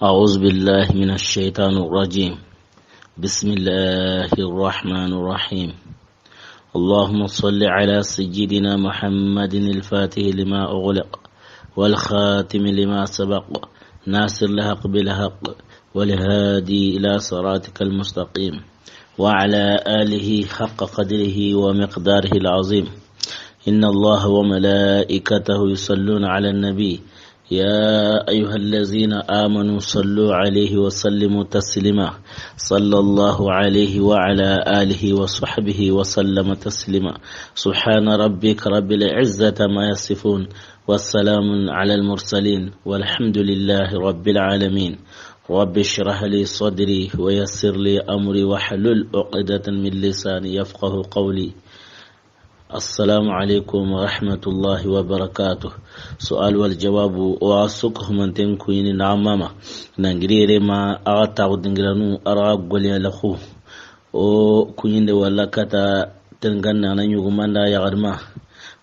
أعوذ بالله من الشيطان الرجيم. بسم الله الرحمن الرحيم. اللهم صل على سيدنا محمد الفاتح لما أغلق والخاتم لما سبق ناصر الحق بالحق والهادي إلى صراطك المستقيم وعلى آله حق قدره ومقداره العظيم. إن الله وملائكته يصلون على النبي يا أيها الذين آمنوا صلوا عليه وسلموا تسليما. صلى الله عليه وعلى آله وصحبه وسلم تسليما. سبحان ربك رب العزة ما يصفون والسلام على المرسلين والحمد لله رب العالمين. رب اشرح لي صدري ويسر لي أمري واحلل عقدة من لساني يفقه قولي. السلام عليكم ورحمة الله وبركاته. سؤال والجواب واسوكه من تنكوين نعماما نانجريري ما أغطاق دنجرانو أرغب ولي لخو o kuyinde wala kata tengana na nyugumanda ya garma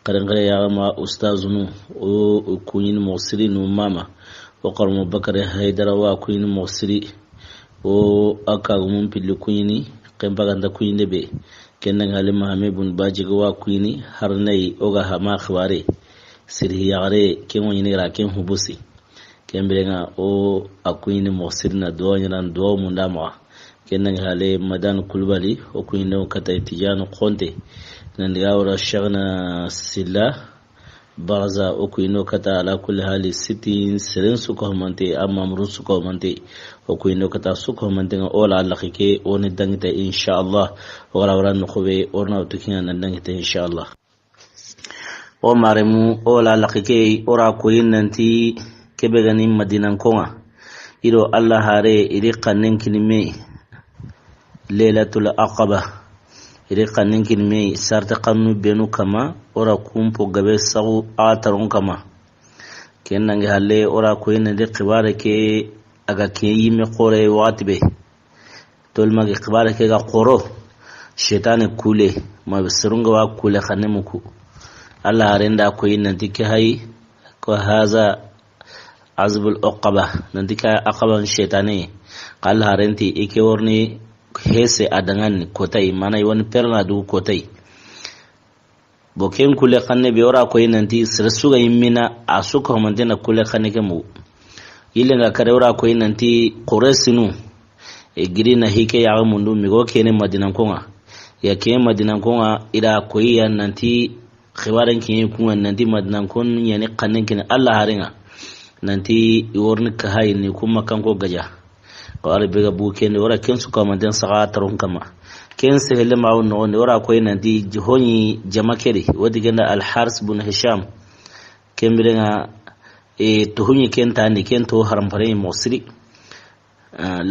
karangare ya garma ustazunu o kuyin mosiri no mama o qarmo bakare haydara wa kuyin mosiri o aka gumun pillu kuyini kembaganda kuyinde be kenan halima hamibun bajiga wa kuyini har nay oga hama khware sirhi yare kemo yini raken hubusi kembrenga o akuyini mosirna doñan do mundama kenan hale madan kulbali o kuyino kata itijano konte nan yawra shagna silla barza o kuyino kata ala kulli hali sitin sirin su ko mante amma murun su ko mante o kuyino kata su ko mante ola Allah ke oni dangita insha Allah wala wala no khobe orna tukinan nan dangita insha Allah o maremu ola Allah ke ora kuyin nanti kebe ganin madinan konga ido Allah hare iri kanin kinime lailatul aqaba iri kanin kinime sarta kanu benu kama ora kumpo gabe sagu ataron kama kenan ga halle ora kuyin de qibare ke aga ke yime qore watibe tolma ge qibare ke ga qoro shaytan kule ma bisrunga wa kule khanemuku Allah harenda kuyin nanti ke hay ko haza azbul uqaba nandika aqaban shaytani qal harenti ike worni hese adangan kotai mana woni perna du kotai boken kule khanne be ora koy nanti sirsuga yimmina asuka homandena kule khanne kemu ilenga kare ora koy nanti qoresinu e girina hike ya mundu migo kene madinan konga ya ke madinan konga ida koy yan nanti khibaran kin kunga nanti madinan kon yani khanne kin Allah haringa nanti iworni ka hayni kuma kanko gaja ko arabe ga buke ne wara ken su kama den saga taron kama ken se hele mawo no ne wara ko nanti jihoni jamakere wadi ganda al haris bin hisham ken birenga tuhunyi ken tani ken to haram fare mosri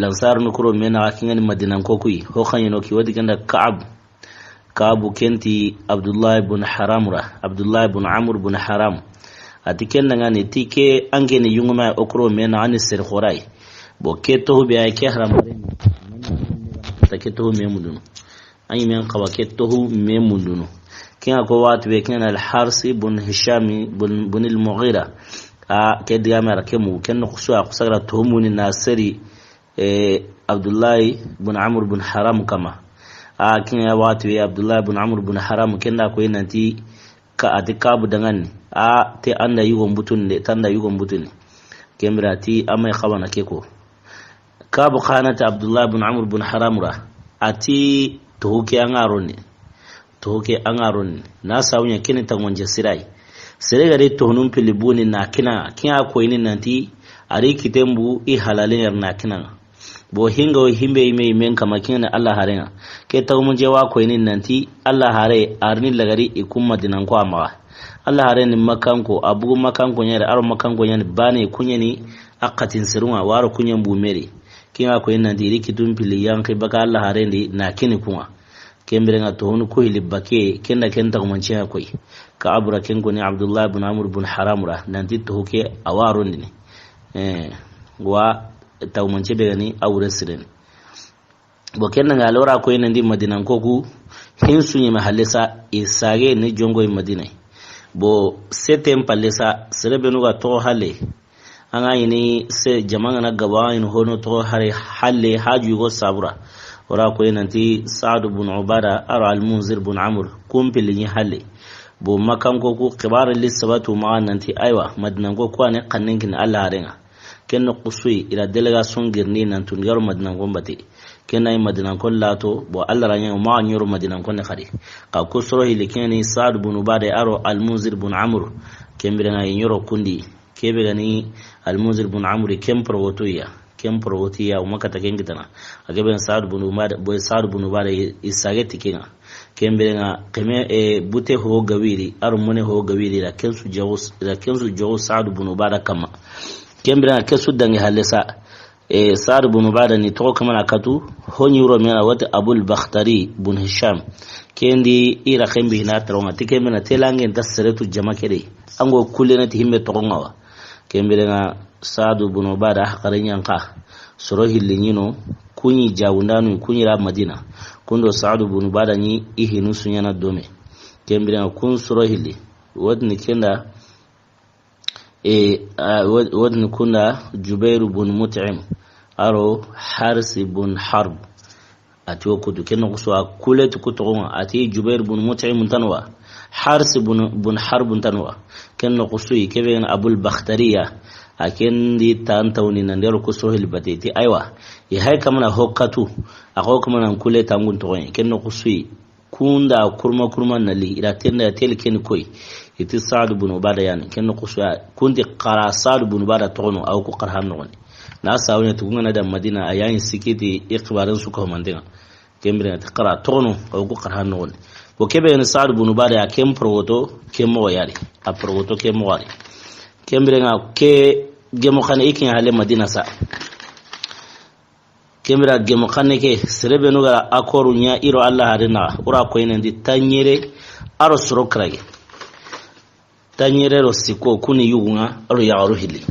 lansar no kuro mena kin madinan ko kuyi ho khanyino ki wadi ganda ka'ab kenti abdullah ibn amr ibn haram atiken ngani tike angene yunguma okro mena ani ser khorai bo keto be ay ke haram ta keto me mudun ay men qawa keto me mudun kin ko wat be kin al harsi bun hishami bun al mughira a ke diga mara ke mu ken khusu a khusara tuhumuni nasiri abdullah ibn amr ibn haram kama a kin ya wat be abdullah ibn amr ibn haram ken da ko nanti ka atikabu dangan a te anda yugon butun de tanda yugon butun kemrati amay khawana keko kabu khanata abdullah ibn amr ibn haramura ati tohuke angaroni na sawunya kini tangwanje sirai sire gare tohunun pilibuni na kina ko ini nanti ari kitembu i halalen na kina bo hinga himbe ime men kama kina Allah harenga ke tawmunje wa ko ini nanti Allah hare arni lagari ikumma dinan ko amawa Allah hare ni makanko abu makanko nyare aro makanko nyane bane kunyeni akatin sirunga waro kunyen bumeri kinga ko inna diri kitun pili yanki baka Allah hare ndi na kini kuma kembere nga tohunu ko hilibake kenda kenta kumanchia koi ka abura kengo ni abdullah ibn amr ibn haramura nanti tohuke awaro ndini wa tawmanche begani awure siren bo kenna nga lora ko inna ndi madinan koku hinsunye mahallesa isage ni jongo madinai bo setem palesa serebenu ga to hale anga ini se jamanga na gaba in hono to hare halle haju go sabura ora ko nanti Sa'd ibn Ubada ara al-Munzir ibn Amr kumpil ni halle bo makan ko ku kibar lisabatu ma nanti aywa madnan go ko ne kannin kin Allah harenga kenno qusui ila delegation girni nan tun yaro madnan go mbati kenna ay madnan ko lato bo Allah ranya ma nyoro madnan ko ne khari ka ko soro hilikeni Sa'd ibn Ubada aro al-Munzir ibn Amr kembere na nyoro kundi kebe gani al-Munzir ibn Amr kemprowotiya umaka takengitana ageben Sa'd ibn Ubada boy Sa'd ibn Ubada isageti kinga kembere na keme bute ho gawiri arumune ho gawiri la kensu jawu Sa'd ibn Ubada kama kembere na kesu dangi halesa Sa'd ibn Ubada ni to kama nakatu honyi uro mena wata Abul Bakhtari ibn Hisham kendi ira kembi na taronga tikeme na telange ndasretu jamakere ango kulena tihimbe torongawa kembere na Sa'd ibn Ubada hakarenyanka soro hillinyino kunyi jawundanu kunyi ra Madina kundo Sa'd ibn Ubada ni ihinu sunyana dome kembere na kun soro hilli wadni kenda wadni kunda Jubair ibn Mut'im aro Haris ibn Harb ati okudu kenno kuswa kuletu kutogonga ati Jubair ibn Mut'im tanwa Haris ibn Harb tanwa kenno kusui keben Abul Bakhtariya akendi tantawni nandero kusro hilbatiti aywa ya hay kamana hokatu ako kamana kule tangun togon kenno kusui kunda kurma nali ila tenda telken koy iti Sa'd ibn Ubada yani kenno kuswa kundi qara Sa'd ibn Ubada togono aw ko qarhan non na sawne tuguna da Madina ayayin sikiti iqbaran su ko mandinga kembre ta qara togono aw ko qarhan non ko kebe en Sa'd ibn Ubada ya kem prowoto kemo yari a prowoto kemo wari kembre nga ke gemo khane ikin hale Madina sa kemra gemo khane ke serebe no gara akoru nya iro Allah harina ura ko inen tanyere aro suro krage tanyere ro siko kuni yugunga aro ya aro hili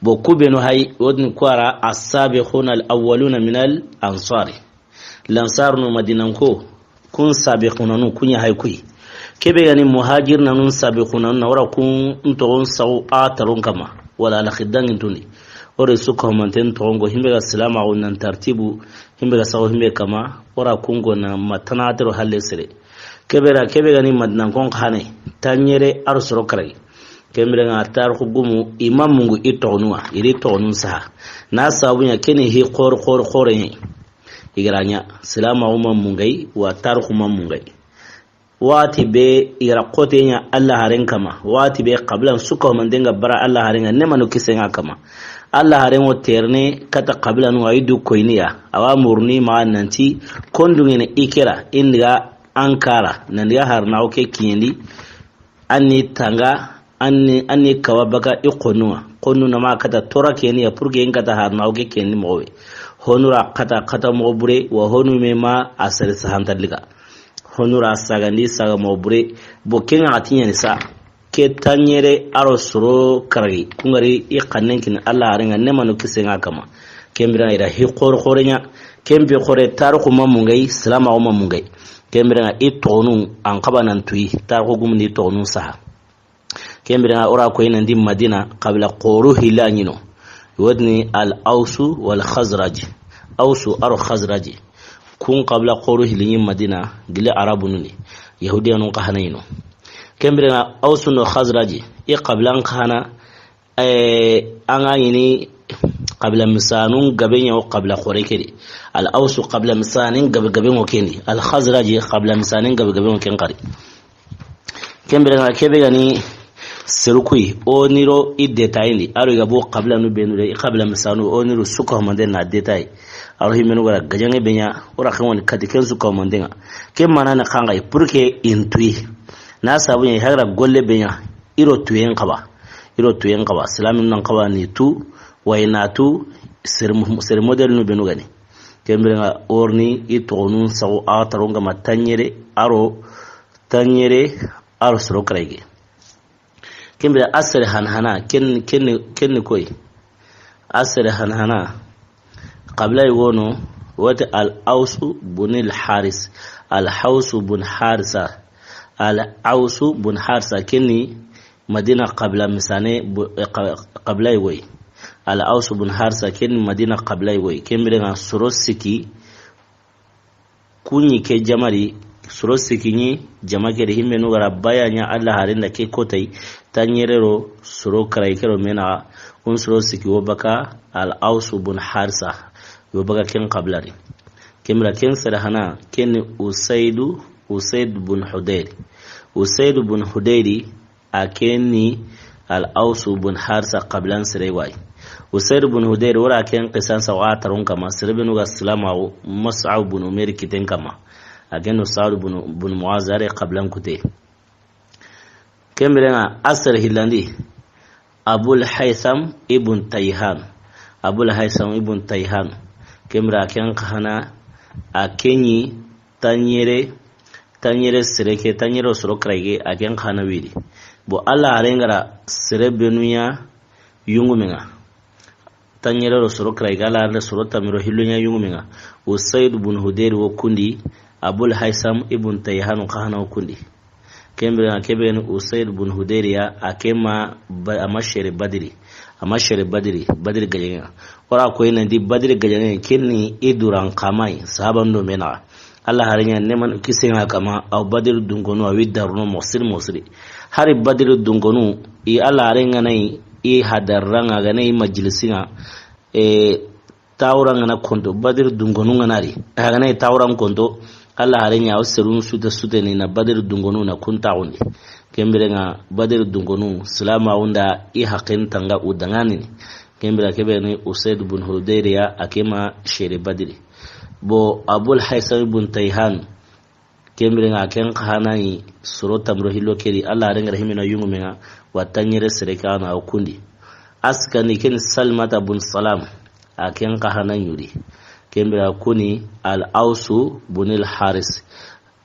bo kubeno hay wodni kwara as-sabiquna al-awwaluna min al-ansari lansar no Madinan ko kun sabiquna no kunya hay kuyi kebe yani muhajir nanun sabiquna na wara kun ntogon saw atarun kama wala la khiddan tuni ore suka manten tongo himbe ga salama wannan tartibu himbe ga saw himbe kama wara kungo na matanadir halle sire kebe gani madnan kon khane tanyere arsoro kare kemre nga tar gumu imam mungu itonwa iri tonun sa na sabunya kene hi qor yin igranya salama umma mungai wa tar kuma mungai wati be ira qotenya Allah haren kama wati be qablan suka mandenga bara Allah haren ne manu kisenga kama Allah haren o terne kata qablan wa idu koiniya awa murni ma nanti kondungene ikira indiga ankara nandiga harna o ke kindi anni tanga anni kawabaka iqonua qonuna ma kata tora keniya purge ngata harna o ke kenni mowe honura kata mo bure wa honu mema asar sahantaliga honura sagandi saga mobure bokenga atinya nisa ke tanyere arosro karagi kungari iqannenkin Allah arenga nemanu kisenga kama kembira ira hi qorenya kembe khore tarku mamungai salama o mamungai kembira itonu an qabanan tuyi tarku gumni tonu sa kembira ora ko ina ndim Madina qabla qoru hilanyino wadni al-ausu wal khazraj ausu aro khazraji kun qabla qoru hilinyin Madina gile arabu nuni yahudiyanun qahanayno kembere na ausu no khazraji e qablan khana anga yini qabla misanun gabenya o qabla qorekeri al ausu qabla misanin gaben o kendi al khazraji qabla misanin gaben o kenkari kembere na kebe gani serukui oniro i detaili aro gabo qabla no benure qabla misanu oniro suka manden na detai aro himenu gara gajange benya ora kan kadiken suka mandenga ke manana kanga purke intui na sabu ne hagra golle benya iro tuyen qaba islamin nan qaba ni tu wainatu ser model no benu gani kembrenga orni itonun saw ataronga matanyere aro soro krege kembra asr hanhana ken koy asr hanhana qabla yugono wata al-aus bun al-haris al-haus bun harisa al-aus bun harisa kenni madina qabla misane qabla yoy al aus bun harsa ken madina qabla yoy kemre nga soro siki kunyi ke jamari soro siki ni jamake de himme no gara bayanya Allah harinda ke kotai tanyerero soro karai kero mena un soro siki wobaka al aus bun harsa wobaka ken qablari kemra ken sarahana ken usaid bun hudayr usaid bun hudayri akeni al aus bun harsa qablan sirewai usaid bun hudayr wala ken qisan sawatarun kama sirbinu ga salama mas'ab bun umair kiten kama agen usad bun muazare qablan kute kemra asr hilandi abul haytham ibn tayhan kemra ken khana akenyi tanyere sireke tanyero sorokrage agen khana wiri bo alla arengara sirebenuya yungumenga tanyere sorokrage ala ala sorota miro hilunya yungumenga usaid bun hudayr wo kundi abul haisam ibn tayhan khana kundi kembere keben usaid bun hudayr ya akema amashari badri gajenga ora ko ina di badri gajenga kinni iduran kamai sahaban do mena Allah harinya neman kisenga kama au badri dungonu awidarno mosri hari badri dungonu i Allah harenga nai i hadarranga ga nai majlisinga tawranga na konto badri dungonu nganari ga nai tawran konto Allah harinya wasirun suta ni na badri dungonu na kuntaundi kembere nga badr dungonu salama unda i haqin tanga udangani kembere kebe ni usaid bun hudayr ya akema shere badri bo abul haisam bun tayhan kembere nga ken khana ni surota mrohilo keri Allah renga rahimina yungu menga watanyere serekana okundi askani ken salmata bun salam aken khana yuri kembere kuni al ausu bunil haris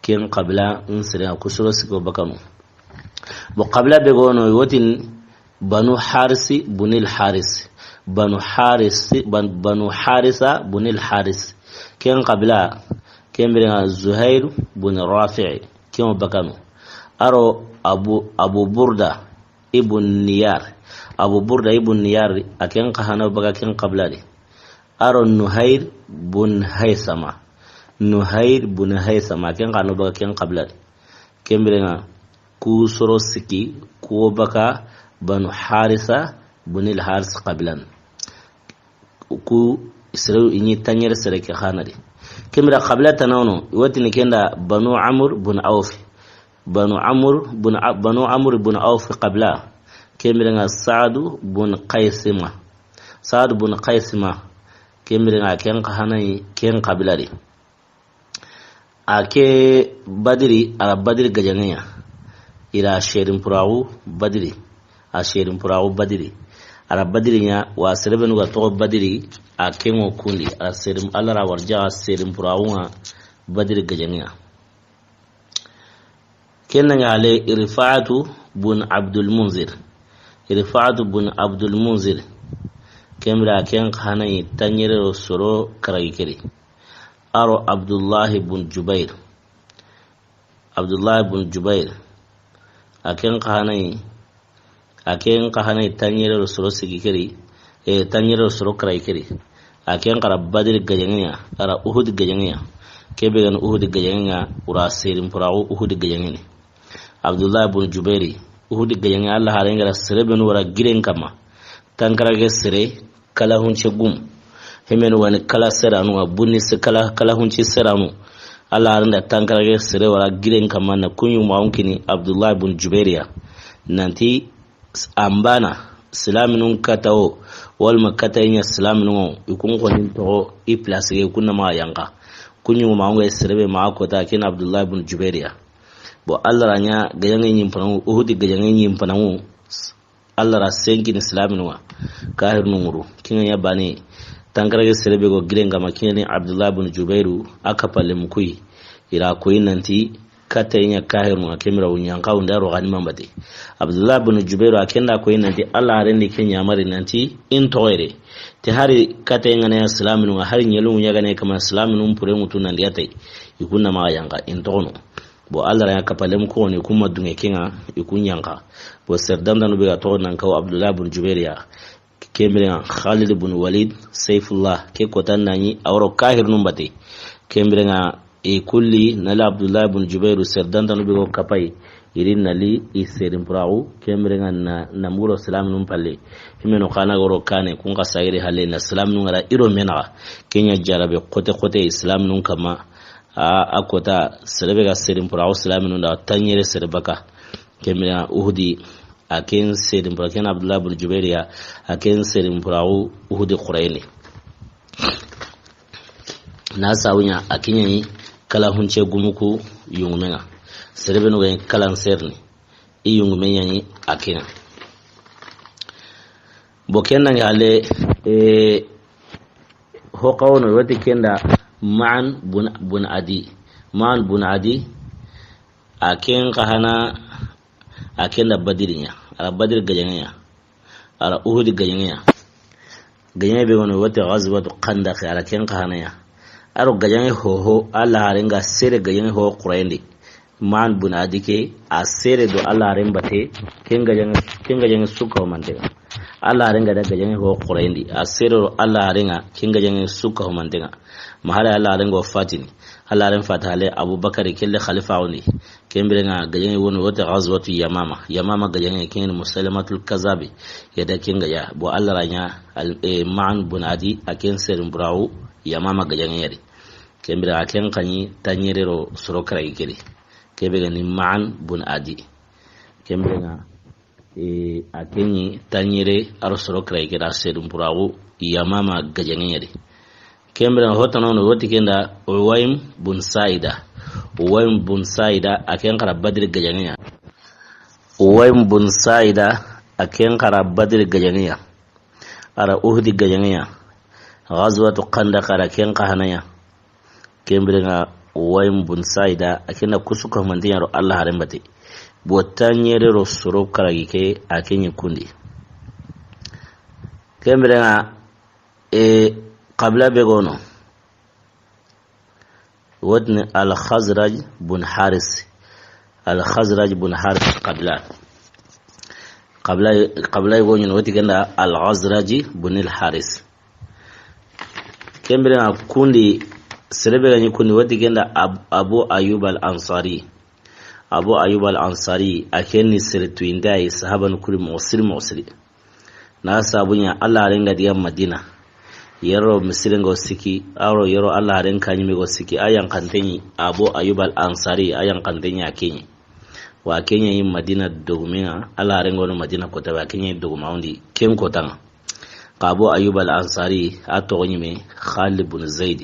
ken qabla insira kusuro siko bakanu bo qabla be gono wotin banu harisi bunil haris banu harisa bunil haris ken qabla kembere zuhair bun rafi' ken bakanu aro abu burda ibn niyar aken kahana baka ken qabla de aro nuhair bun haysama ken kahana baka ken qabla de kembere ku soro siki ku baka banu harisa bunil haris qablan ku isra inyi tanyere sereke khanari kemira qabla tanawno wati kenda banu amr bun auf qabla kemira nga saad bun qaisima kemira nga ken khanai ken qablari ake badri gajangaya ila sherin purawu badri ara badri nya wa sereben ga to badri a kengo kundi a serim alara warja serim purawu badri gajanya kenan ale irfa'atu bun abdul munzir kemra ken khanai tanyere soro karayikeri aro abdullah bun jubair aken kahanai tanyere soro sigikeri tanyere soro kraikeri aken kara badr gajangnya ara uhud gajangnya kebe gan uhud gajangnya ura serim purawu uhud gajangnya abdullah ibn jubairi uhud gajangnya Allah harengara sereben wara giren kama tankara ge sere kala hunche gum hemen wani kala seranu bunni se kala hunche seranu Allah aranda tankara ge sere wara giren kama na kunyu maunkini abdullah ibn jubairiya nanti ambana silaminun katao wal makata nya silaminun ikun konin to i place ge kunna ma yanka kunyu maunga serebe ma ko ta kin abdullah ibn jubairiya bo Allah ranya gayangen yin panu uhudi gayangen yin panu Allah ra senki ni silaminun kahir numuru kin ya bani tankara ge serebe go giren kama kin abdullah ibn jubairu aka palle mukui ira koyin nanti katanya kahirun akemira unyanka undaro ganima mbate abdullah ibn jubair akenda ko inanti Allah rendi kenya mari nanti intoire te hari katanya na islamin wa hari nyelu nyaga ne kama islamin pure mutu nan diatai ikunna ma yanga intono bo Allah ya kapalem ko ne kuma dunge kinga ikunyanka bo serdam danu be ga to nan kaw Abdullah ibn Jubair ya kembirenga Khalid ibn Walid Saifullah ke kotan nani awro kahir numbate kembirenga e kulli nala Abdullah ibn Jubair serdam danu be go kapai irin nali iserin prawu kembirenga na muro salam num palle himeno kana goro kane kun ka sayri halle na salam num ara iro mena kenya jarabe kote islam num kama a kota serebe ga serin prawu salam num da tanyere serbaka kembirenga uhudi aken serin prawu ken Abdullah ibn Jubair ya aken serin prawu uhudi quraini na sawunya akinyani kala hunce gumuku yungmenga serebe no ga kalan serni i yungmenya ni akina bokenna ngale ho qawno wati kenda ma'an bun adi aken kahana akenda badirinya ala badir gajanya ala uhud gajanya be wono wati ghazwatu qandaq ala ken kahana ya aro gajanya ho Allah harenga sere gajanya ho qurayndi man bun adike a sere do Allah rembate kenga jang suka mande Allah renga da gajang ho qurayndi a sere do Allah renga kenga jang suka mande mahala Allah renga fatini Allah ren fatale Abubakar kelle khalifa woni kembere nga gajang woni wote ghazwatu yamama gajang ken musalamatul kazabi yada kenga ya bo Allah ranya man bun adi aken sere brawu yamama gajang yari kembere aken kanyi tanyerero surokra ikeri kebe gani ma'an bun adi kembe nga akenyi tanyere arosoro krai kira sedum purawu yamama gajangere kembe nga hotano no woti kenda Uwaym bun Saida aken kara Badr gajangenya Uwaym bun Saida aken kara Badr gajangenya ara Uhud gajangenya ghazwatu Qandaq ara ken qahanaya kembe nga Uwaym bun Saida akina kusuka mandiya ro Allah harembate botanyere ro soro karagike akenye kundi kembrenga qabla begono ودن الخزرج بن حارس قبل يقول نوتي كنا الخزرج بن الحارس كمبرنا كوندي سربنا يكون وتي كنا أبو أيوب الأنصاري أكني سرتو إنداي صحابة نكون موصل ناس أبونا الله رنجا ديام مدينة yaro misirin go siki aro yaro Allah ren kanyi me go siki ayan kantenyi Abu Ayyub al-Ansari ayan kantenyi akenyi wa Kenya yin Madina dogumina Allah ren go no Madina ko ta wa Kenya doguma undi ken ko tan Abu Ayyub al-Ansari ato me Khalid ibn Zaid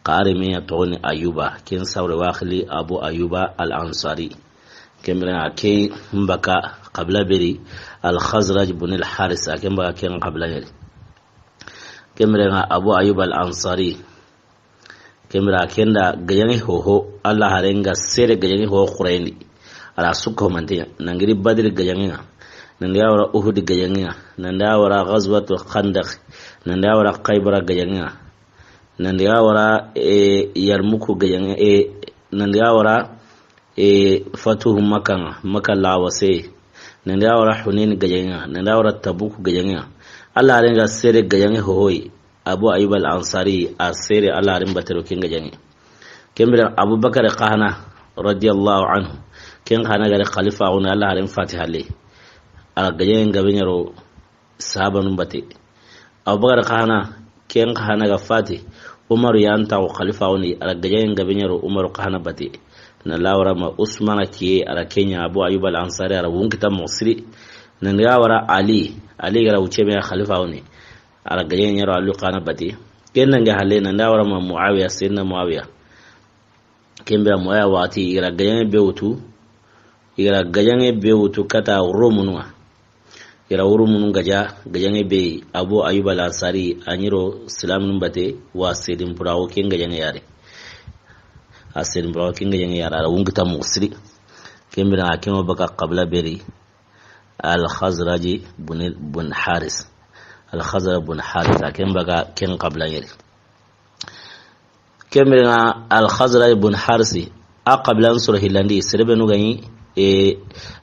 qare me ato ni Ayyuba ken sawre wa khali Abu Ayyub al-Ansari kemra ke mbaka qabla beri al-Khazraj ibn al-Haris aken ba ken qabla yari kemra Abu Ayyub al-Ansari kemra kenda gayani hoho Allah harenga sere gayani ho khurayni ala sukko mantiya nangiri Badr gayani nanda wara Uhud gayani nanda wara ghazwatu Khandaq nanda wara Khaybar gayani nanda wara Yarmuk gayani nanda wara fatuhu Makkah lawase nanda wara Hunain gayani nanda wara Tabuk gayani Allah renga sere gayange hohoi Abu Ayyub al-Ansari a sere Allah ren batero ken gayange kembira Abu Bakar qahana radiyallahu anhu ken qahana gare khalifa on Allah ren fatiha le ala gayange gabenyaro sahabanum bate Abu Bakar qahana ken qahana ga fati Umar yanta o khalifa on ala gayange gabenyaro Umar qahana bate na lawra ma Usman ki ala Kenya Abu Ayyub al-Ansari ala wunkita musri nan ya wara Ali gara wuce mai khalifa wani a gayen yaro alu kana bati kenan ga halle nan da wara ma Muawiya sayyidina Muawiya ken biya Muawiya wati gara gayen be wutu kata rumunwa gara rumunun gajen be Abu Ayyub al-Ansari anyiro islamin bate wa sayyidin burawo ken gajen yare a sayyidin burawo ken gajen yare a wungita musri ken biya hakim baka qabla beri al-Khazraj bun Haris aken baga ken qabla yari kemina al-Khazraj bun Harisi aqablan sura hilandi serbe no gani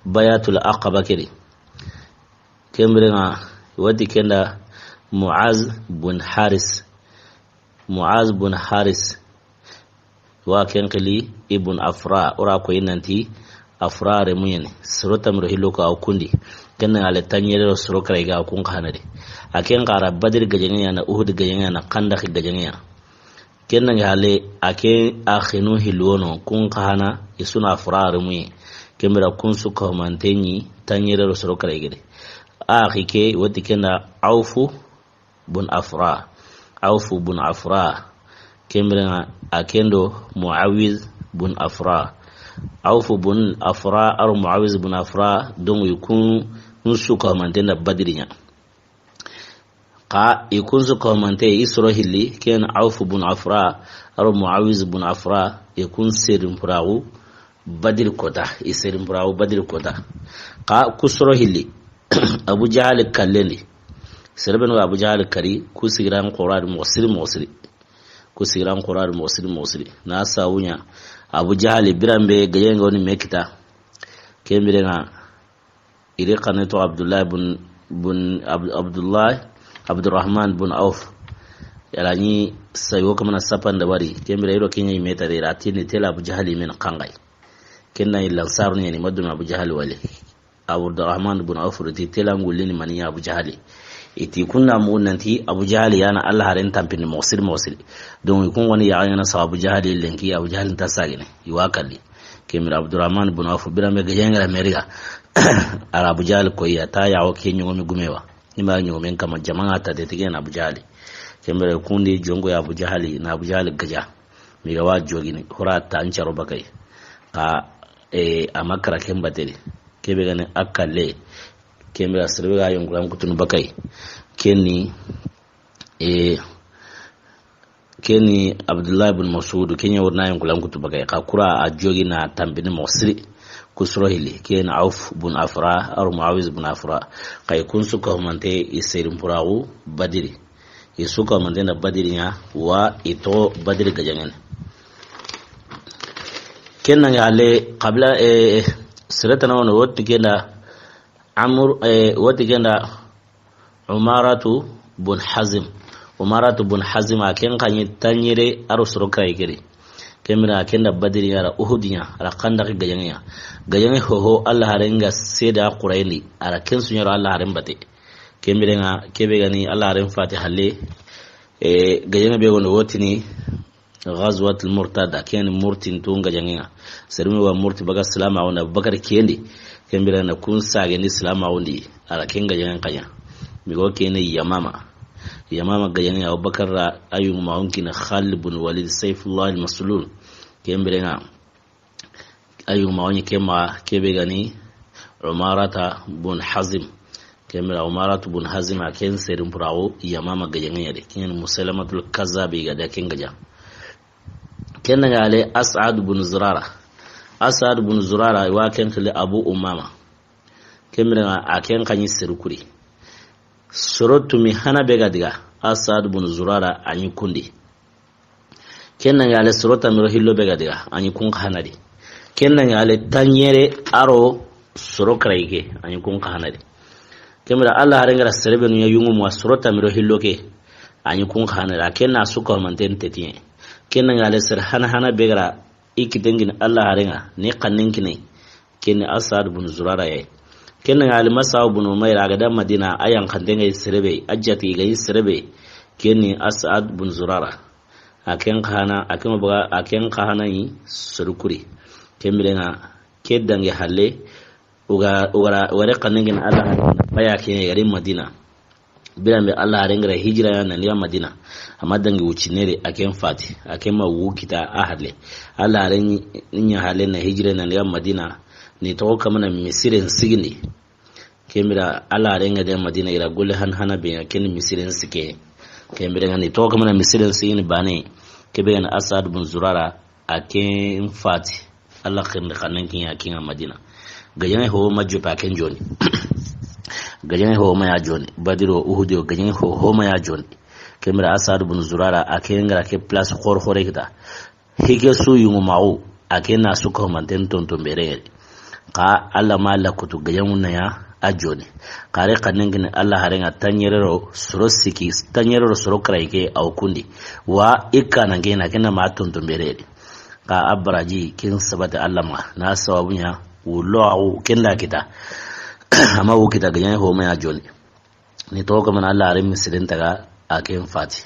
bayatul aqaba kedi kembrenga wadi kenda Muaz bin Haris wa kenkili ibn Afra ora ko yinanti Afra remuyen surata mro hilo ko akundi kenna ale tanyere suro kare ga kun kanade aken qara Badr gajenya na Uhud gajenya na Khandaq gajenya kenna ngale ake akhinu hilono kun kana isuna Afra remuyen kembra kun su ko mantenyi tanyere suro kare gede akhike wadi kenda Aufu bin Afra kembra akendo Muawiz bin Afra Auf bin Afra ar Muawiz bin Afra don yukun su ko mantena Badrinya ka yukun su ko mante isro hilli ken Auf bin Afra ar Muawiz bin Afra yakun sirin furawu Badr kota isirin furawu Badr kota ka kusro hilli Abu Jahl kalleli serben wa Abu Jahl kari kusiran Qur'an musiri kusiran Qur'an musiri na sawunya Abu Jahl birambe gayenga woni mekita kemirenga ire kaneto Abdurrahman bin Auf yarani sayo kamana sapan da bari kemire iro kenya imeta de ratini tela Abu Jahl min kangai kenna illa sarni ni madun Abu Jahl wale Abdurrahman bin Auf riti tela ngulini mani Abu Jahl iti kunna munanti Abu Jahl yana Allah haren tampini mosir don kun wani ya yana sa Abu Jahl lenki Abu Jahl ta sagine yiwakalli kemir Abdurrahman bin Auf birame gayenga America ara Abu Jahl ko ya ta yawo kenyo mi gumewa nima nyo men kama jama'a ta de tegen Abu Jahl kemir kundi jongo ya Abu Jahl na Abu Jahl gaja mi gawa jogini hurata an charo bakai ka amakara kembatere kebe gane akalle kemira sirga yonguram kutun bakai kenni Abdullah ibn Mas'ud kenya warna yonguram kutun bakai ka kura a jogi na tambini mosri kusrohili ken Auf ibn Afra ar Muawiz ibn Afra kai kun suka mante isirin furawu Badri isuka mante na Badrinya wa ito Badri gajangen kenna ngale qabla siratana wono wotti kenda wati kenda Umaratu bin Hazim aken kanyi tanyire aro suroka ikiri kemira kenda Badri yara Uhudinya ara Khandaq gajanya hoho Allah harenga seda Quraili ara kensu nyaro Allah haren bate kemira nga kebe gani Allah haren fatihalle gajanya be wono wotini ghazwatul murtada ken murtin tun gajanya sermi wa murti baga salama wa Abubakar kendi kembira na kun sage ni salama wundi ala kenga jangan kanya migo kene yamama gajan ya Abubakar ra ayu maunki na Khalid bin Walid Saifullah al-Maslul kembira na ayu maunki kema kebe gani Umarata bin Hazim kembira Umaratu bin Hazim aken serin purawo yamama gajan ya de ken Musailamatul Kazzabi ga da kenga ja kenna gale As'ad bin Zurara wa ken kale Abu Umama kemira aken kanyi sirukuri surotu mi hana bega diga As'ad bin Zurara anyi kundi kenna gale surota miro hillo bega diga anyi kun hanadi kenna gale tanyere aro surokraike anyi kun hanadi kemira Allah harengara serebe nu yungu mu surota miro hillo ke anyi kun hanadi kenna suka manten tetiye kenna gale sir hana begara ikitengin Allah harenga ne kanninki ne kenni As'ad bin Zurara yayi kenni ali Mas'ud bin Umayr ga Madina ayan kandenga sirebe ajjati ga sirebe kenni As'ad bin Zurara aken kahana yi surukuri kemirenga kedange halle uga ware kanningen Allah harenga baya ke yari Madina bilambe Allah harenga hijira yana ne Madina amma dangi wucinere aken fati aken ma wukita ahale Allah harenga nya hale na hijira na ne Madina ni to kamana misirin sigini kemira Allah harenga da Madina ira gulle hana be ken misirin sike kemira ni to kamana misirin sigini bane kebe na As'ad bin Zurara aken fati Allah khin kanankin yakin Madina gajen ho majjo paken joni gajen ho maya joni Badiro Uhudio gajen ho maya joni kemira As'ad bin Zurara aken ngara ke place khor khore kita hige su yungu mawu akena suko manten tonton bere ka Allah ma la kutu gayan ya ajone kare kanengin Allah harenga tanyerero suro siki tanyerero suro kraike au kundi wa ikana ngena kena ma tonton bere ka abraji kin sabata Allah ma na sawabunya wulo kenda kita amma wo kita gayan ho ma ajone ni to kuma Allah harin misilin taga aken fati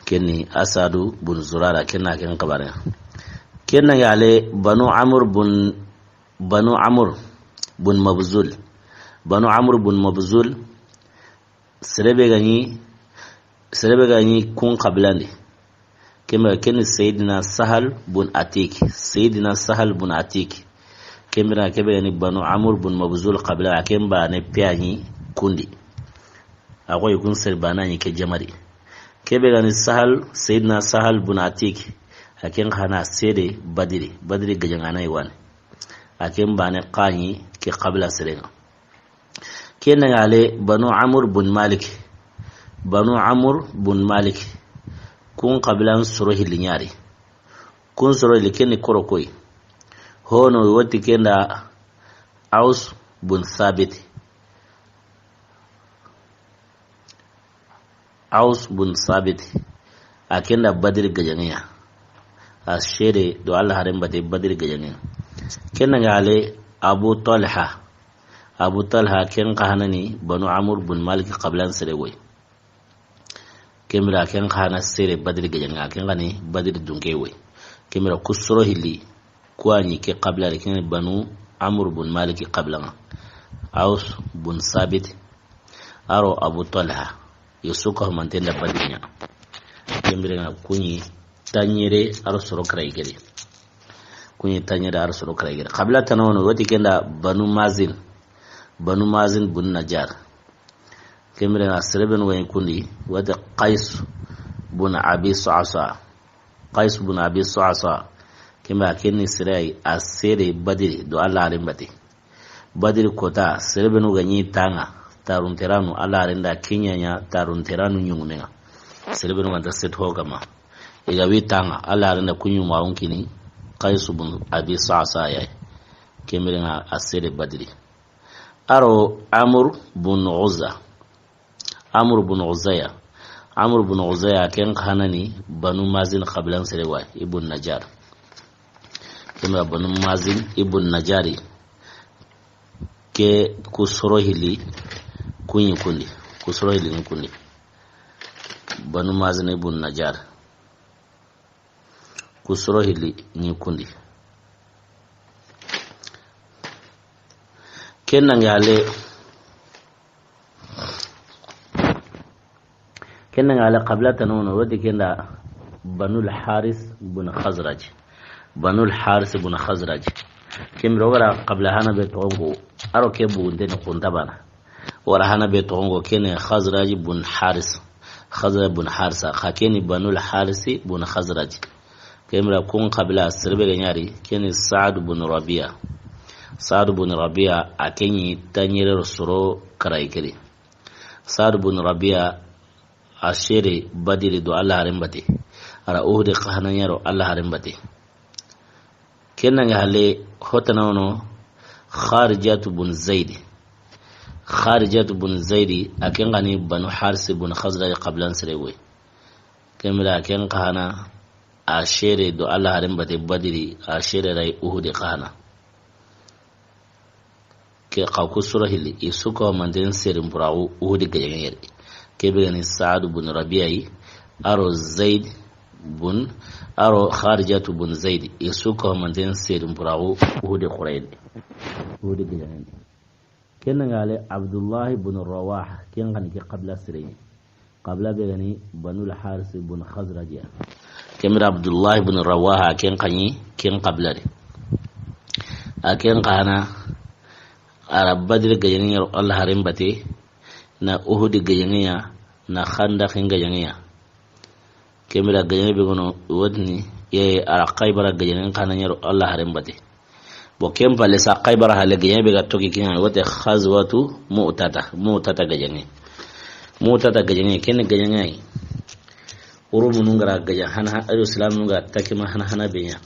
kenni asadu bun zurara kenna ken kabarin kenna yale banu amr bun mabzul serebe gani kun qablani kema kenni sayyidina sahal bun atik kemira kebe gani banu amr bun mabzul qabla akemba ne piani kundi akwai kun sirbana yake jamari kebe gani sayyidina sahal bun atik aken hana sede badiri gajan anai wan aken bane qani ke qabla sirenga kenan ale banu amr bun malik kun qablan suruhi linyari kun suruhi ken korokoi hono wati kenda aus bun sabit akenda badir gajaniya ashere do Allah harin bate badir gajaniya kenan ale abu talha ken kahanani banu amr bun malik qablan serewoy kemira ken kahana sere badir gajaniya ken gani badir dunkewoy kemira kusro hili kwani ke qabla ken banu amr bun malik qablan aus bun sabit aro abu talha yusuka mantenda padinya kembere kunyi tanyere arsoro kraigere qabla tanono wati kenda banu mazin bun najar kembere asreben way kundi wati qais bun abi suasa kemba kenni sirai asere badiri do Allah alimbati badiri kota sereben ganyi tanga tarun teranu ala renda kinyanya tarun teranu nyungunenga selebenu wanta set hogama iga witanga ala renda kunyu maunkini qais bun abi sa'sa ya kemirenga asere badri aro amr bun uzaya ken khanani banu mazin qablan serewa ibn najar kemra banu mazin ibn najari ke kusrohili kundi banu mazin ibn najar kusrohili ni kundi kenan yale qabla tanunu wadi kenda banul haris ibn khazraj kemro wara qabla hana be tongo aro ke bunde no kuntabana wara hana be tongo kene khazraj ibn harisa khakeni banul harisi ibn khazraj kemra kun qabla sirbe ganyari kene sa'd ibn rabi'a akenyi tanyere suro karaikiri sa'd ibn rabi'a ashiri badiri do Allah harimbati ara uhdi qahana yaro Allah harimbati kenan hale hotanono kharijatu bun zaidi aken gani banu haris ibn khazraj qablan sirewe kemra aken qahana ashiri do Allah harimbati badiri ashiri rai uhdi qahana ke qawku surahili isuko manden sirin burawu uhdi gayengere kebegani sa'd ibn rabi'i aro kharijatu bun zaid isuko manten sirin burawu uhudi gidan kenan gale abdullah ibn rawah ken gani ke qabla begani banul haris ibn khazraj kemira abdullah ibn rawah ken qabla de aken kana arab badr gayen yar Allah harim bate na uhudi gayaniya na khandaq gayaniya kemira gayani be gono wodni ye ara qaybara gayani kana nyaro Allah harim bate bo kem pale sa qaybara hale gayani be gattoki kinya wote khazwatu mu'tata gayani ken gayani urumu nungara gayan hana ayo islam nunga takima hana benya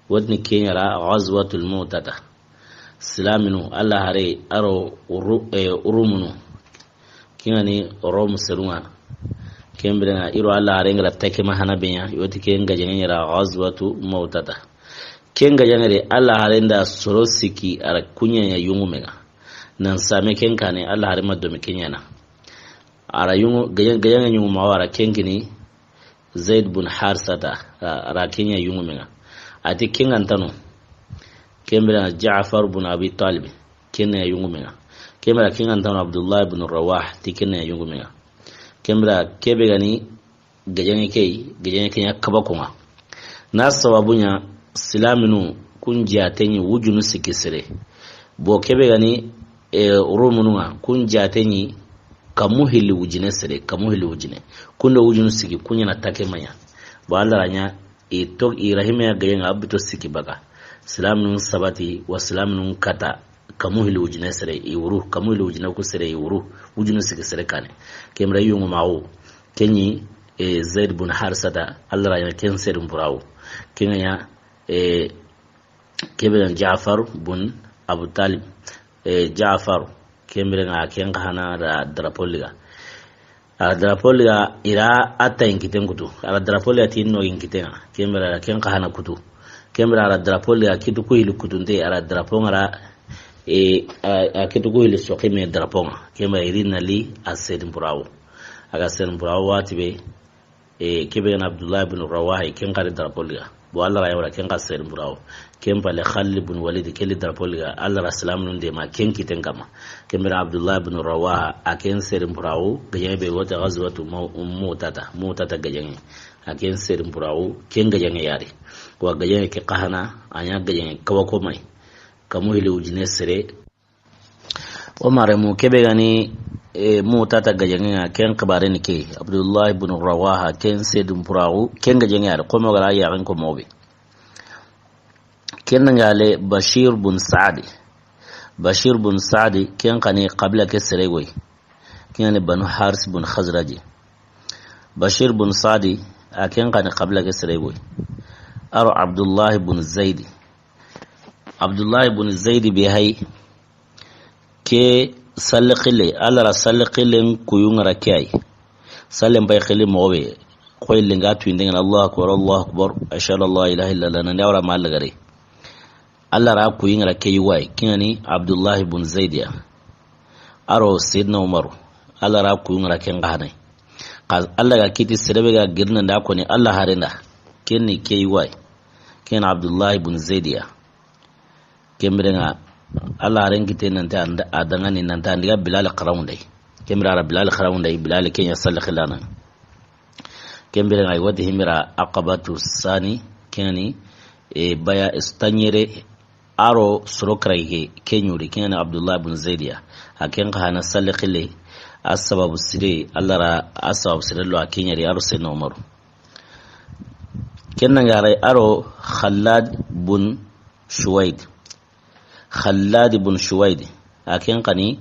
wadni kenyara ghazwatul mu'tata silaminu Allah hare aro urumunu kingani rom serunga kembena iro Allah hare ngara take mahana benya yoti kenga jengera ghazwatu mu'tata kenga jengere Allah hare nda sorosiki ara kunya ya yungumega nan same kenka ne Allah hare madomi kenyana ara yungu gayanga yungu mawara kengini Zaid bin Harsata ara kenya yungumega ati kengantano kembra Ja'far bin Abi Talib kenya yungumega kembra kengantano Abdullah bin Rawah ti kenya yungumega kembra kebe gani gajenge kenya kabakunga na sababunya silaminu kunjatenyi wujunu sikisire bo kebe gani rumununga kunjatenyi kamuhili wujine sire kamuhili wujine kunda wujunu siki kunya na take manya ba Allah ranya to irahime ya gayenga abito siki baka silaminu sabati wa silaminu kata kamuhili wujine sire iwuru kamuhili wujine ku sire iwuru wujunu siki sire kane kemra yungu mawo kenyi Zaid bin Harsata Allah ranya ken sire mburawo kenya kebe Ja'far bin Abu Talib Ja'far kembere nga kenga hana da drapoliga ira ata inkiten kutu ala drapoliga tinno inkiten kembere la kenga hana kutu kembere ala drapoliga kitu ko hilu kutu nde ala drapongara kitu ko hilu sokime draponga kembere irina li asedin burawo aga sedin burawo watibe kebe na Abdullah ibn Rawah kenga da drapoliga bo Allah ra yawra kenga sedin burawo kempa le Khalid bin Walid kele drapoliga Allah rasalam nunde ma kenki tenkama kemira Abdullah bin Rawah aken serim burawo gajenbe wata ghazwatu mu'tata gajenbe aken serim burawo ken gajenbe yari wa gajenbe ke qahana anya gajenbe kawako mai kamu hili ujine sere o mare mu kebe gani mu'tata gajenbe ken kabare ni ke Abdullah bin Rawah ken serim burawo ken gajenbe yari ko mo gara yaran ko mobe كن قال بشير بن سعد كان قني قبل كسريوي كان بنو حارس بن خزرجي بشير بن سعد كان قني قبل كسريوي أرو عبد الله بن زيد بهاي كي سلقلي على سلقلي كيون ركاي سلم بيخلي موبي قوي لنغاتو يندين الله أكبر أشهد الله إله إلا الله نورا ما لغري Allah ra ku yin rake yiwai kinani Abdullah ibn Zaid aro Sayyidina Umar Allah ra ku yin rake ngahane Allah ga kiti sirbe ga girnan da ko ne Allah harina kinni ke yiwai kin Abdullah ibn Zaid kemrenga Allah haren kite nan ta adanga ni nan ta ndiga Bilal qarawndai kemra Bilal qarawndai Bilal kenya sallallahu kemrenga ay wadi himira aqabatu sani kinani baya istanyere aro surokraige kenyuri kena Abdullah ibn Zaidiya aken kana salkhile asbabu sire allara asbabu sire lo akenyari aro seno Umar kenna ngare aro Khalad ibn Shuwaid aken kani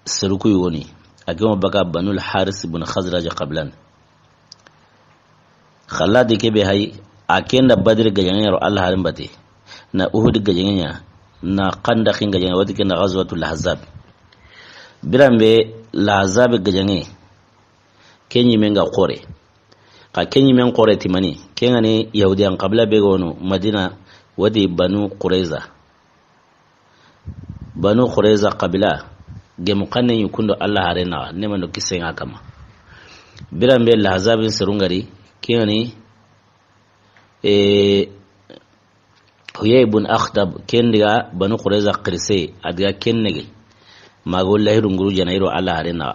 seruku yoni aken baka Banul Haris ibn Khazraj qablan Khalad ke be hay akenda Badr gajanya ro Allah harin bate na Uhud gajanya na Khandaq gajanya wadi kana ghazwatul Ahzab birambe lahzab gajanya kenyi menga qore ka kenyi men qore timani kengane yahudiyan qabla be gono Madina wadi Banu Qurayza qabila gem kanne yukundo Allah harena nema no kisenga kama birambe lahzab sirungari kengane Huyay ibn Akhtab kendiga Banu Qurayza qirse adiga kennege mago lahiru nguru janairo Allah harena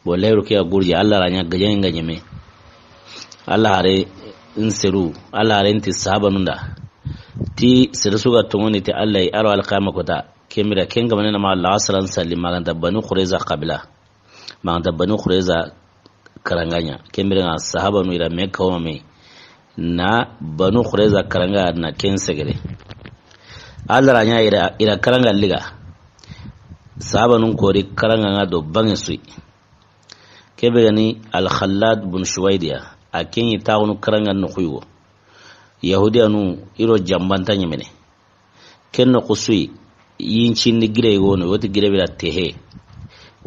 bo lahiru ke gurje Allah ranya gajenga nyeme Allah hare inseru Allah hare inti sahaba nunda ti sirsuga tongoni ti Allah aro alqama kota kemira kenga manena ma Allah sallallahu alaihi wasallam maganta Banu Qurayza qabila maganta Banu Qurayza karanganya kemira sahaba nu ira Mekka wa me na Banu Qurayza karanga na kensegere Allah ranya ira karanga liga sahaba nun kori karanga ngado bangesui kebe gani Al Khalad bin Shuwaidiya akenyi taunu karanga no khuyo yahudianu iro jambanta nyemene kenno kusui yincin ni gire gono woti gire bila tehe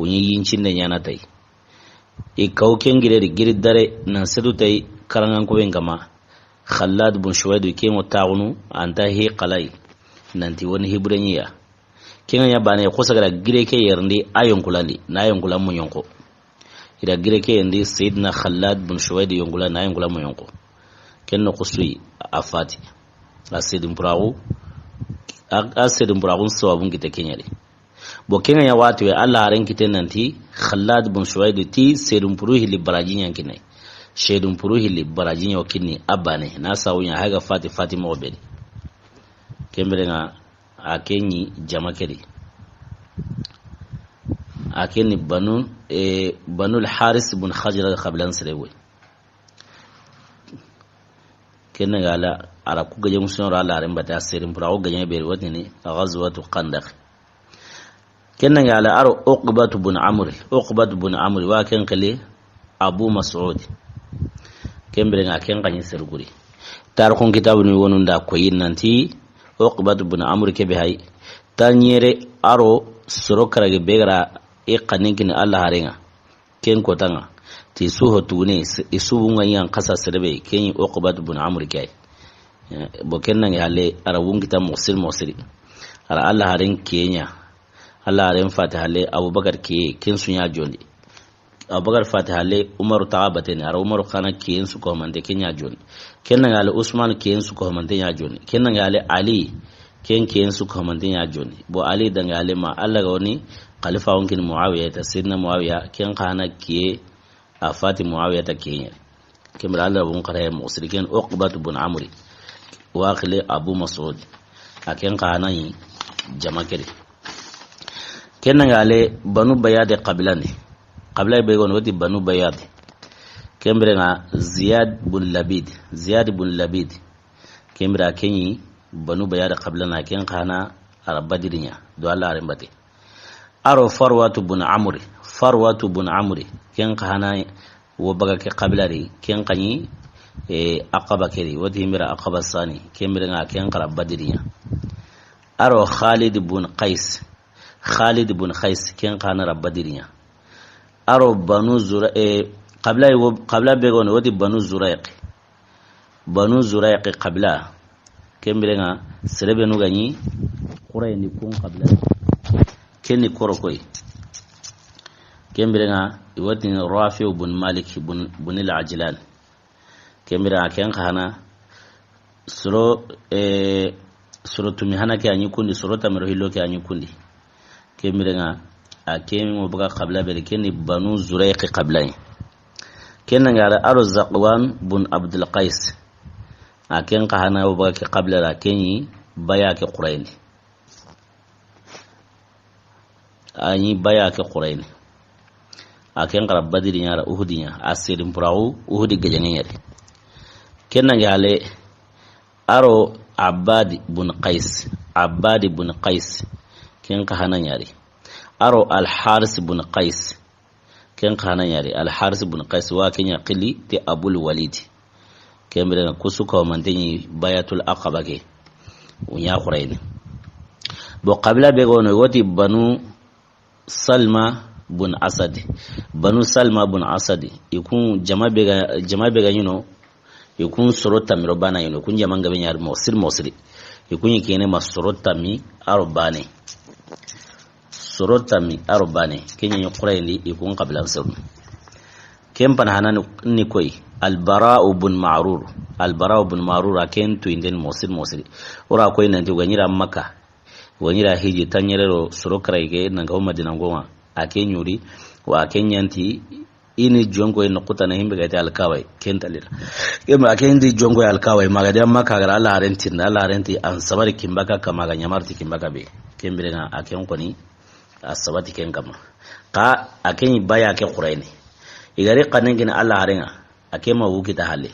unyi yincin ne nyana tai e kauken gire di gire dare nan sedu tai karangan ko ben kama khallad bun shuwaid ke mo taunu anta he qalai nanti woni hibraniya kinga ya bane ko sagara gire ke yerndi ayon kulali na ayon kulam mo yonko ida gire ke ndi sayyidina khallad bun shuwaid yongula na ayon kulam mo yonko kenno kusui afati asidin buragu asidin buragun sawabun kite kenyari bo kenga ya watu ya Allah haren kite nanti khallad bun shuwaid ti sedum puruhi li barajin yankinai shedum puruhi li barajin yokinni abane na sawunya haga fati mo bedi kemberenga akenyi jamakeri akenni banul haris bun khajra qablan srewe kenna gala ara ku gaje musun ra la remba ta serin pura gaje be wotini ghazwatu qandaq kenna gala aro uqbatu bun amr wa ken kale abu mas'ud kembre nga ken kanyi serguri tar kon kitabu ni wonun da ko yinnanti uqbatu bun amr ke be hay tanyere aro soro karage begara e kaninkin Allah harenga ken ko tanga ti suho tune isubu ngayan kasa serbe ken uqbatu bun amr ke bo ken nga hale ara wungita musiri ara Allah haren kenya Allah haren fatiha le abubakar ke ken sunya jondi abubakar fatiha le umaru taqabateni ara umaru kana ken su ko mande kenya jondi ken nga hale usman ken su ko mande nya jondi ken nga hale ali ken su ko mande nya jondi bo ali danga hale ma Allah ga woni khalifa wankin muawiya ta sidna muawiya ken kana ke afati muawiya ta kenya kemra Allah bun qara musrikin uqbat bun amri wa khali abu mas'ud aken kana yi jamakere ken nga hale banu bayad qabilani qabla be gon wati banu bayad kembre nga ziyad bun labid kembra kenyi banu bayad qabla na ken kana arabadinya do Allah arembate aro farwatu bun amri ken kana wo baga ke qabla ri ken kanyi aqaba keri wati mira aqaba sani kembre nga ken qarabadinya aro khalid bun qais ken kana rabadinya aro banu zura qabla begon wadi banu zuraiq qabla kembirenga serebe nu gani qura ni kun qabla kenni korokoy kembirenga wadi rafi bun malik bun al-ajlan kembirenga ken khana suro tumi hana ke anyi kundi suro tamiro hilo ke anyi kundi kembirenga akem mo baga qabla bel kenni banu zuraiq qabla kenna ngara aro zaqwan bun abdul qais aken qahana wo baga qabla la kenyi baya ke quraini ani baya ke quraini aken qarab badri nyara uhudinya asirin purawu uhudi gajangen yare kenna ngale aro abadi bun qais ken qahana nyari aro al-haris bun qais ken kana yari al-haris bun qais wa kenya qili ti abul walid kemre na kusuka manteni bayatul aqaba ke unya quraini bo qabla be gono wati banu salma bun asad ikun jama be ga yino ikun sorota mi robana yino kun jama ngabe nyar mosiri ikun kene masorota mi arbane sorotami arbane kenya yuqrayli ikun qabla sirr kempan hanan ni koy al-bara'u bun ma'rur aken to inden mosir ora koy nan to ganyira makka wanyira hiji tanyero sorokray ke nan ga madina goma aken yuri wa aken yanti ini jongo en kutana himbe ga alkawai kentalira kema aken di jongo alkawai magade makka gar Allah renti an sabari kimbaka kama ga nyamarti kimbaka be kembere na aken koni asabati ken kama ka aken baya ke quraini igari qanin Allah harenga akema wukita hale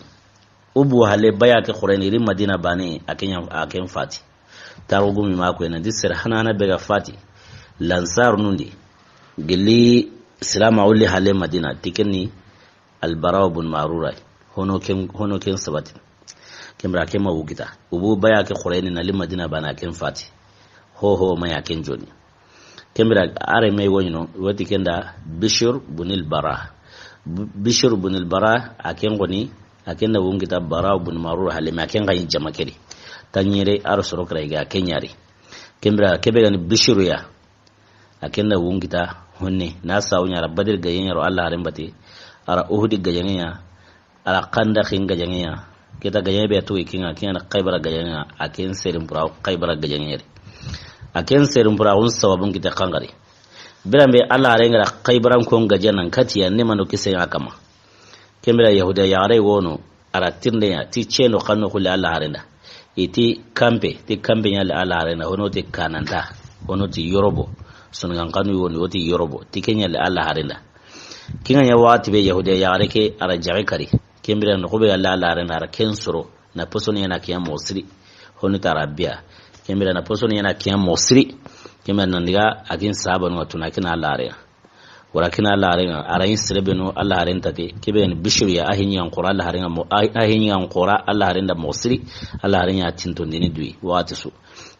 ubu hale baya ke quraini ri madina bani aken fati tarugumi mako ena disir hanana bega fati lansar nundi gili salama uli hale madina tikeni albara bun marura hono ken sabati kembra ke mawugita ubu baya ke khurayni na limadina bana ken fati ho maya ken joni kembra are mai wonno wati kenda bishr bunil bara aken goni aken na wungita bara bun marur halima ken gayin jamakeri tanyere arsoro kray ga kenyari kembra kebe gani bishr ya aken na wungita honne na sawnya rabbadir gayen yaro Allah ran bate ara uhudi gajanya ara qanda khin gajanya kita gajanya be to ikinga kina qaybara gajanya aken serim pura qaybara gajanya aken serim pura un sawabun kita kangari birambe Allah ran ga qaybaran kon gajana katiya ne mano kise akama kembra yahuda yare wono ara tirne ya ti cheno kanu kulli Allah arena iti kambe ti kambe ya Allah arena hono ti kananda hono ti yorobo sun kan kanu woni woti yorobo ti kenya Allah arena kinga ya wati be yahuda yare ke ara jabe kari kembra no be Allah arena ara kensoro na posoni yana kiyam mosri hono tarabia kembra na posoni yana kiyam mosri kembra nandiga agin sahaba no tuna kina Allah arena walakin Allah arena arayin sirebeno Allah arena te keben bishir ya ahinyan qura Allah arena mo ahinyan qura Allah arena mosri Allah arena tinto ndini dui wati su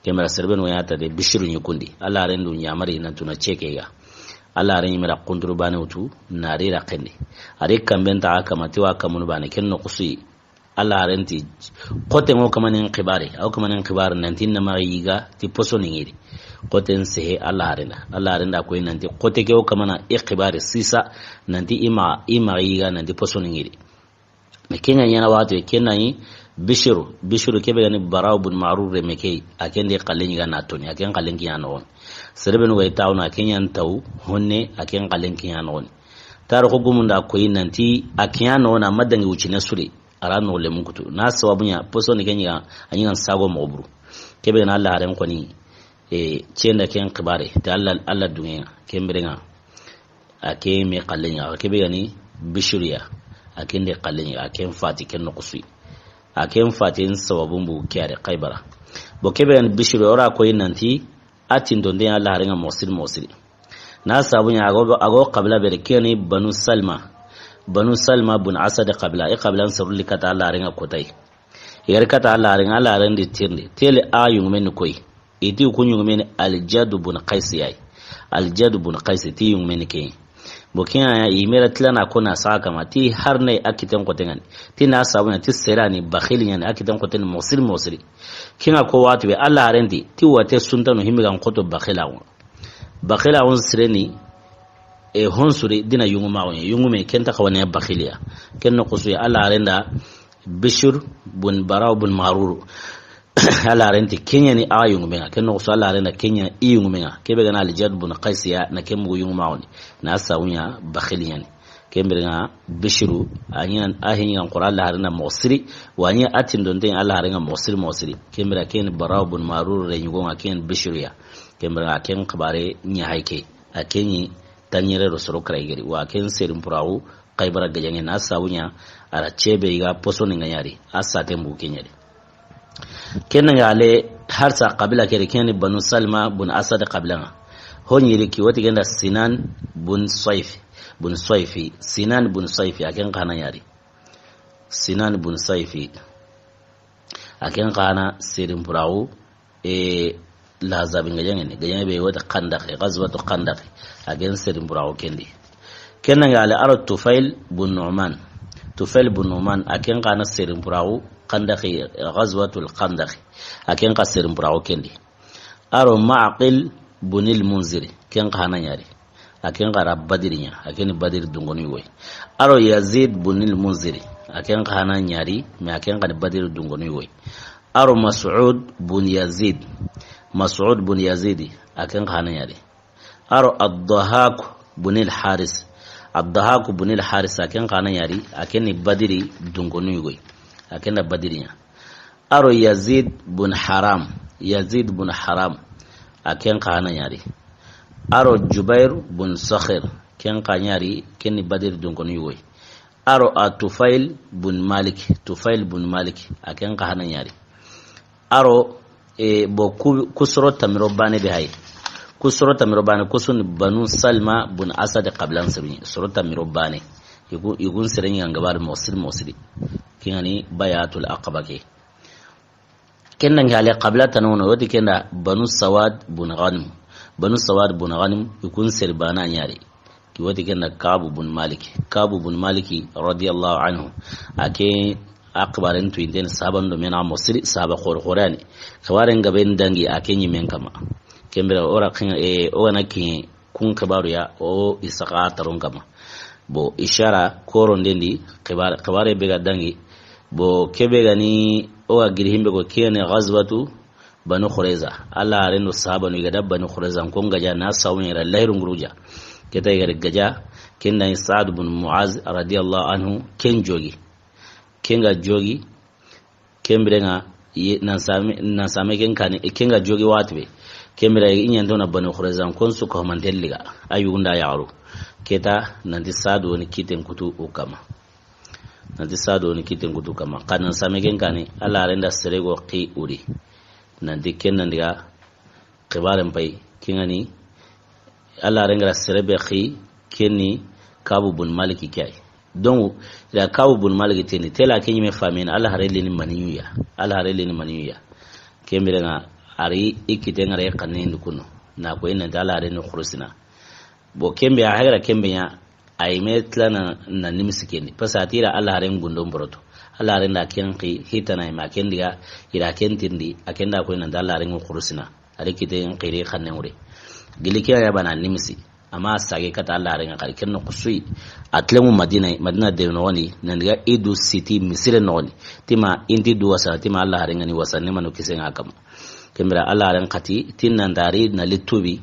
kembra sirebeno ya ta de bishir nyukundi Allah arena dunya mari nan tuna cheke ga Allah arena mira kunduru bane utu nari rakende are kambenta aka matiwa kamun bane kenno kusi Allah arenti kote ngo kamanin khibare au kamanin khibare nan tinna mariga ti posoni ngiri koten sehe Allah arenda ko nanti kote ke o kamana ikhibare sisa nanti ima yiga nanti posoni ngiri mekenya yana wato kenayi bishiru kebe gani barau bun marur remeke akende qaleni ga natoni aken qalenki yana won serben way tawna kenyan taw honne aken qalenki yana won tar ko gumunda ko nanti akiyana wona madangi ucine suri arano le munkutu na sawabunya posoni kenya anyan sago mobru kebe na Allah aren ko ni cenda ken kibare ta Allah dunya kembirenga ake me qalenya kebe gani bishuriya akende qalenya aken fati ken noqsi aken fatin sawabun bu kiyare qaybara bo kebe gani bishuri ora ko nanti atin donde Allah renga mosil na sabunya ago qabla berkeni banu salma bun asad qablan saruli kata Allah renga kotai yar kata Allah renga di tirni tele ayung men koy iti kunyung men aljadu bun qais ti yung men ke bokiya ya imera tlana kona saka mati har nay akitan kotengan ti na sabuna ti serani bakhiliyan akitan koten mosil kinga ko watu be Allah rendi ti wate suntano himigan koto bakhila on sireni honsuri dina yungume kenta kawane bakhiliya kenno kusu Allah renda bishur bun barau bun maruru Allah renti kenya ni ayungume kenno kusu Allah renda kenya iyungume kebe gana aljad bun qaisiya na kembu yungumawni na sawunya bakhiliyan kembrenga bishiru anyan ahinyan qur'an Allah renda mosiri wanya atin donte Allah renda mosiri kembra ken barau bun maruru re yugonga ken bishiruya kembra ken khabare nya haike akenyi tanyere rosoro kraigeri wa ken serim purawu qaybara gajange na sawunya ara chebe iga posoni nganyari asate mbu kenyari kenanga ale harsa qabila kere ken banu salma bun asad qablanga honyiri ki wati genda sinan bun sayfi aken kana yari sinan bun sayfi aken kana serim purawu la zabin gajange be wata qandaq ghazwatu qandaq agen serim burawo kendi kenan ga ala arad tufail bun numan aken kana serim burawo qandaq ghazwatu qandaq aken ka serim burawo kendi aro ma'qil bunil munziri ken kana yari aken ka rabbadirinya aken badir dungoni woy aro yazid bunil munziri aken kana nyari me aken ka badir dungoni woy aro mas'ud bun yazidi akan kana yare aro ad-dahak bunil haris akan kana yari akan badiri dungonu yoy akan badirinya aro yazid bun haram akan kana yari aro jubair bun sakhir kan kana yari kan badir dungonu yoy aro atufail bun malik akan kana yari aro bo kusro tamiro bane be hay kusun banu salma bun asad qablan sabni suro tamiro bane yugun sirin yanga bar mosil kingani bayatul aqaba ke kenna ngale qabla tanono wodi kenda banu sawad bun ghanim. Banu sawad bun ghanim ikun sirbana nyari ki wodi kenda kabu bun maliki radiyallahu anhu ake akbarin tu inden saban do mena musri sahaba khorani kawaren gaben dangi ake nyimen kama kembere ora kin ona ki kun kabaru ya o isaka tarun kama bo ishara koron dendi kabare bega dangi bo kebe gani o agirhimbe ko kene ghazwatu banu khurayza alla reno sahaba no gada banu khurayza kon gaja na sawni ra lairun guruja keta ga gaja kenna sa'd ibn muaz radiyallahu anhu ken jogi kenga jogi kembrenga nan same kenga jogi watbe kembra inyan dona banu khurayza kon su ko mandelliga ayunda yaro keta nanti sa'd woni kiten kutu ukama nanti sa'd woni kiten kutu kama kanan same kenkani alla renda serego qi uri nanti kenna ndiga qibaren pay kingani alla renga serebe qi kenni kabu bun maliki kai donc la kabu bun maliki teni tela kenyi me famina alla harele ni maniyya kembere nga ari ikite ngare kanni kuno na ko ina dala re no khurusina bo kembe a hagra kembe nya ay metlana na nimsikeni pasatira alla ren gundon boroto alla ren da kenki hitana ma kendiga ira kentindi akenda ko ina dala ren khurusina ari kite ngire khanne ngure gilikiya ya bana nimsi amma sage kata alla ren ngari kenno kusui atlemu madina de no woni nandiga idu city misire no woni tima indi du wasa tima alla ren ngani wasa ne manu kisenga kam kembra alla ren kati tinnan dari na litubi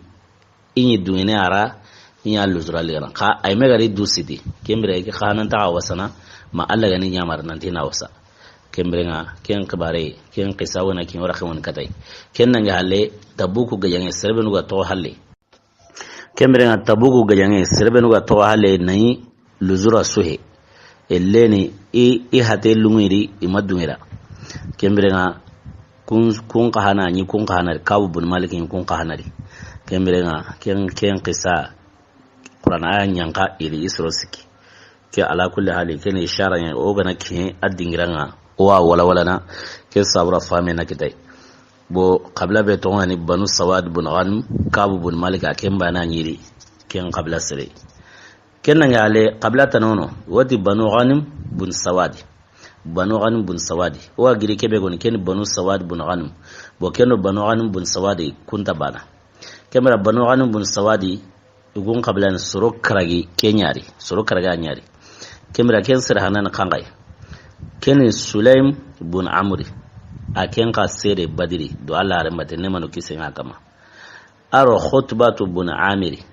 inyi duene ara inya luzura leran ka ay megari du city kembra ke khanan ta wasana ma alla gani nyamar nan tina wasa kembra nga ken kabare ken qisawana kin wara khawon katai ken nga halle tabuku ga yange serbe nuga to halle kembra nga tabuku ga yange serbe nuga to halle nayi luzura suhe elleni i hate lungiri imadumira kembra nga kun kahana ni kun kahana kabu bun malikin kun kahana ri kembere nga ken qissa qur'an ayan yanka ili isrosiki ke ala kulli hali ken ishara ya ogana ke addingiranga wa wala na ke sabra fami na kitai bo qabla be to ngani banu sawad bun ghanim kabu bun malik aken bana nyiri ken qabla sire ken nga ale qabla tanono wadi banu ghanim bun sawadi wa giri kebe goni ken banu sawad bun ghanim bo ken banu ghanim bun sawadi kunta bana kemara banu ghanim bun sawadi ugun qablan suro karagi anyari kemara ken sir hanan kangai ken sulaim bun amri aken ka sere badiri do Allah ran mate ne manu kisen akama aro khutbatu bun amiri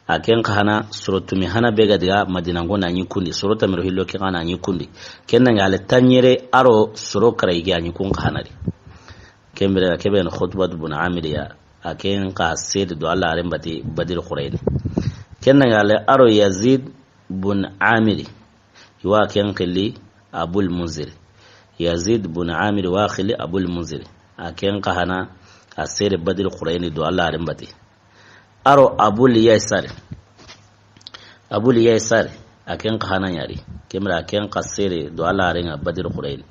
aken kahana surotu mi hana bega diga madina ngona nyi kundi surota miro hillo ke kana nyi kundi kenna ngale tanyere aro suro karai ga nyi kun kahana ri kembere kebe no khutbatu bun amiri ya aken ka sed do Allah ran bati badil qurayn kenna ngale aro yazid bun amiri wa ken qili abul munzir yazid bun amiri wa khili abul munzir aken kahana asere badil qurayn do Allah ran bati aro abul yaisar aken kahana yari kemra aken qasere do ala renga badir qurayn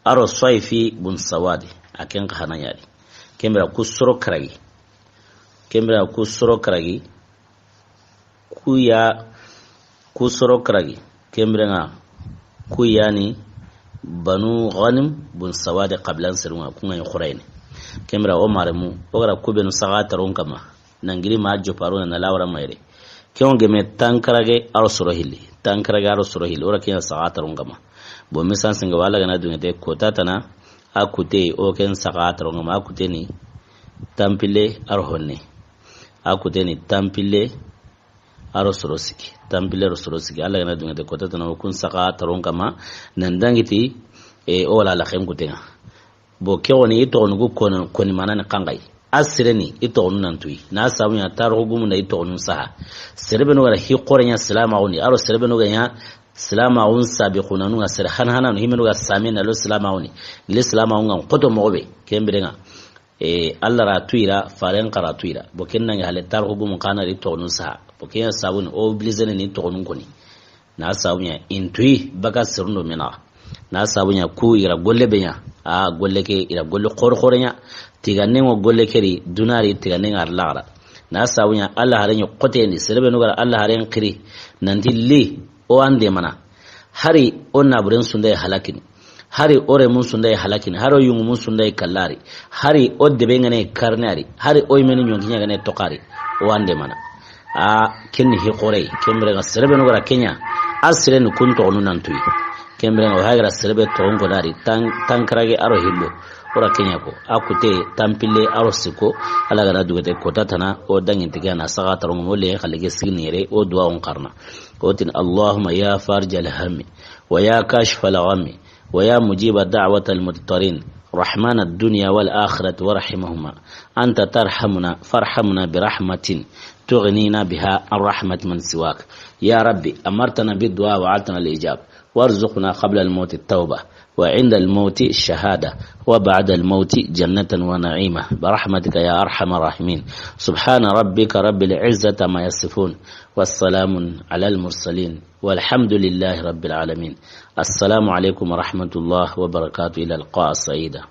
aro saifi bun sawadi aken kahana yari kemra kusuro kragi kemra nga kuyani banu ghanim bun sawadi qablan sirunga kunga qurayn kemra omar mu ogara kubenu sagataron kama nangiri ma joparo na lawra mayre kyonge me tankarage aro sorohili ora kiya sagatarun gama bo misan singa wala gana dungete kota tana akute o ken sagatarun gama akute ni tampile aro honne akute ni tampile aro sorosiki ala gana dungete kota tana kun sagatarun gama nandangiti o la la khem kutenga bo kyoni ito nugo koni manana kangai asireni ito nantui na sabu ya taro gumu na ito saha serebeno wala hi qorenya salama uni aro serebeno ganya salama un sabiquna nu asir hanhana no himeno ga samina lo salama uni le salama un qoto mobe kembirenga alla ratuira faren qaratuira bokenna ya hale taro gumu kana ito saha bokenya sabu o blizene ni to koni na sabu ya intui baga sirno mena na sabu ya ku ira golle benya golle ke ira golle khorkhornya tiganne ngo golle keri dunari tiganne ngar lagra na sawunya Allah harenyo qoteni serebe no gara Allah haren qiri nanti li o ande mana hari onna buren sunday halakin hari ore mun sunday halakin haro yungu mun sunday kallari hari odde be ngane karnari hari oy men nyonginya ngane tokari o ande mana kenni hi qorey kembre ga serebe no gara kenya asire no kunto onu nantui kembre no hagra serebe to ngo dari tankrage aro hillo ora kenya ko akute tampile aro siko ala gara dugate ko tatana o dangin tigana saga tarongo molle khalege signere o duwa on qarna otin allahumma ya farjal hammi wa ya kashfal ghammi ويا مجيب دعوة المضطرين رحمن الدنيا والآخرة ورحمهما أنت ترحمنا فارحمنا برحمة تغنينا بها عن رحمة من سواك يا ربي أمرتنا بالدعاء وعدتنا الإجابة وارزقنا قبل الموت التوبة وعند الموت الشهادة وبعد الموت جنة ونعيمة برحمتك يا أرحم الراحمين سبحان ربك رب العزة ما يصفون والسلام على المرسلين والحمد لله رب العالمين السلام عليكم ورحمة الله وبركاته إلى اللقاء السعيدة